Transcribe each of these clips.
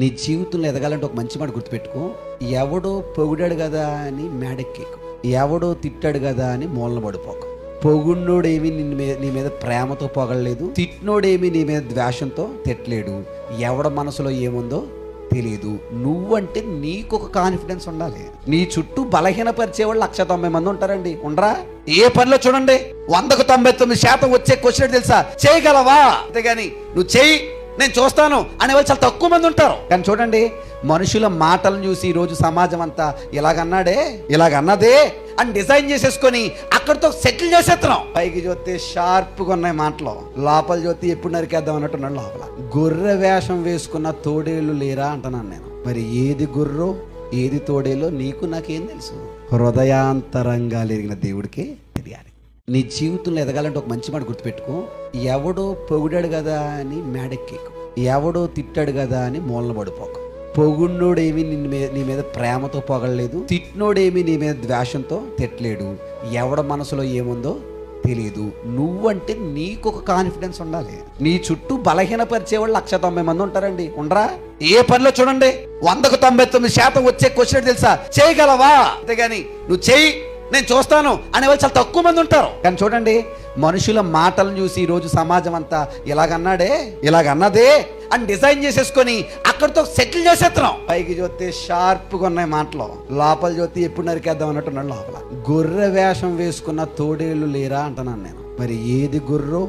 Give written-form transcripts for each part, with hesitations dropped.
నీ జీవితంలో ఎదగాలంటే ఒక మంచి మాట గుర్తుపెట్టుకో. ఎవడో పొగిడాడు కదా అని మేడెక్కేకు, ఎవడో తిట్టాడు కదా అని మూలన పడిపోకు. పొగుడినోడేమి నీ మీద ప్రేమతో పొగడలేదు, తిట్టినోడేమి నీ మీద ద్వేషంతో తిట్టలేడు. ఎవడ మనసులో ఏముందో తెలియదు. నువ్వంటే నీకు ఒక కాన్ఫిడెన్స్ ఉండాలి. నీ చుట్టూ బలహీనపరిచే వాళ్ళు 190 మంది ఉంటారండి. ఉండరా? ఏ పనిలో చూడండి 100కు 99% వచ్చే క్వశ్చన్ తెలుసా? చేయగలవా? అంతేగాని నువ్వు చెయ్యి నేను చూస్తాను అనేవాళ్ళు చాలా తక్కువ మంది ఉంటారు. కానీ చూడండి, మనుషుల మాటలను చూసి ఈరోజు సమాజం అంతా ఇలాగన్నదే అని డిజైన్ చేసేసుకొని అక్కడితో సెటిల్ చేసేస్తున్నాం. పైకి చూస్తే షార్ప్గా ఉన్నాయి మాటలు, లోపల చూస్తే ఎప్పుడు నరికేద్దాం అన్నట్టున్నాడు లోపల. గొర్రె వేషం వేసుకున్న తోడేళ్ళు లేరా అంటున్నాను నేను. మరి ఏది గొర్రెో ఏది తోడేలో నీకు నాకేం తెలుసు? హృదయాంతరంగా ఎరిగిన దేవుడికే తెలియాలి. నీ జీవితంలో ఎదగాలంటే ఒక మంచి మాట గుర్తుపెట్టుకో. ఎవడో పొగిడాడు కదా అని మేడెక్కేకు, ఎవడో తిట్టాడు కదా అని మూలన పడిపోకు. పొగుడినోడేమి నీ మీద ప్రేమతో పొగడలేదు, తిట్టినోడేమి నీ మీద ద్వేషంతో తిట్టలేడు. ఎవడ మనసులో ఏముందో తెలియదు. నువ్వంటే నీకు ఒక కాన్ఫిడెన్స్ ఉండాలి. నీ చుట్టూ బలహీనపరిచే వాళ్ళు 190 మంది ఉంటారండి. ఉండరా? ఏ పనిలో చూడండి 100కు 99% వచ్చే క్వశ్చన్ తెలుసా? చేయగలవా? అంతేగాని నువ్వు చెయ్యి నేను చూస్తాను అనేవాళ్ళు చాలా తక్కువ మంది ఉంటారు. కానీ చూడండి, మనుషుల మాటలను చూసి ఈరోజు సమాజం అంతా ఇలాగన్నదే అని డిజైన్ చేసేసుకొని అక్కడితో సెటిల్ చేసేస్తున్నాం. పైకి చూస్తే షార్ప్గా ఉన్నాయి మాటలు, లోపల చూస్తే ఎప్పుడు నరికేద్దాం అన్నట్టున్నాడు లోపల. గొర్రె వేషం వేసుకున్న తోడేళ్ళు లేరా అంటున్నాను నేను. మరి ఏది గొర్రెో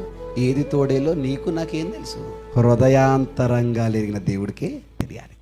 ఏది తోడేలో నీకు నాకేం తెలుసు? హృదయాంతరంగా ఎరిగిన దేవుడికే తెలియాలి.